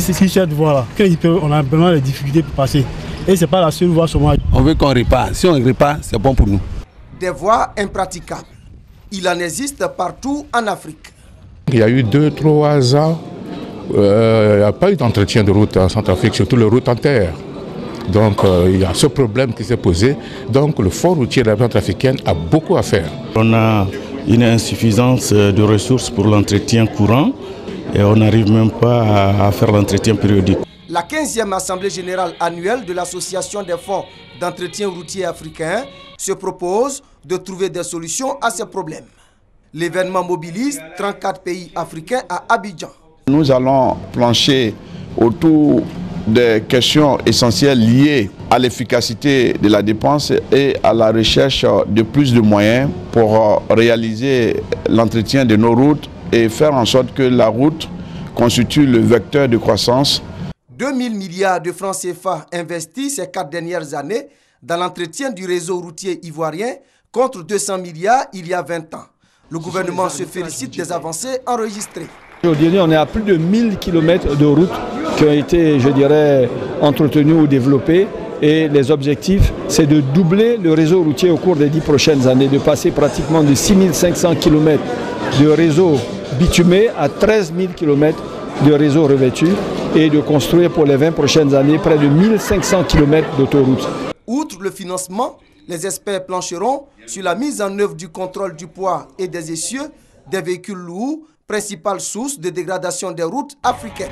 si cette voie-là, on a vraiment des difficultés pour passer. Et ce n'est pas la seule voie sur moi. On veut qu'on répare. Si on répare, c'est bon pour nous. Des voies impraticables. Il en existe partout en Afrique. Il y a eu 2-3 ans, il n'y a pas eu d'entretien de route en Centrafrique, surtout les routes en terre. Donc il y a ce problème qui s'est posé. Donc le fonds routier de la République centrafricaine a beaucoup à faire. On a une insuffisance de ressources pour l'entretien courant et on n'arrive même pas à faire l'entretien périodique. La 15e Assemblée générale annuelle de l'Association des fonds d'entretien routier africains se propose de trouver des solutions à ces problèmes. L'événement mobilise 34 pays africains à Abidjan. Nous allons plancher autour des questions essentielles liées à l'efficacité de la dépense et à la recherche de plus de moyens pour réaliser l'entretien de nos routes et faire en sorte que la route constitue le vecteur de croissance. 2 000 milliards de francs CFA investis ces 4 dernières années dans l'entretien du réseau routier ivoirien contre 200 milliards il y a 20 ans. Le gouvernement se félicite des avancées enregistrées. Aujourd'hui, on est à plus de 1000 km de routes qui ont été, je dirais, entretenues ou développées. Et les objectifs, c'est de doubler le réseau routier au cours des 10 prochaines années, de passer pratiquement de 6500 km de réseau bitumé à 13 000 km de réseau revêtu et de construire pour les 20 prochaines années près de 1500 km d'autoroutes. Outre le financement, les experts plancheront sur la mise en œuvre du contrôle du poids et des essieux des véhicules lourds, principale source de dégradation des routes africaines.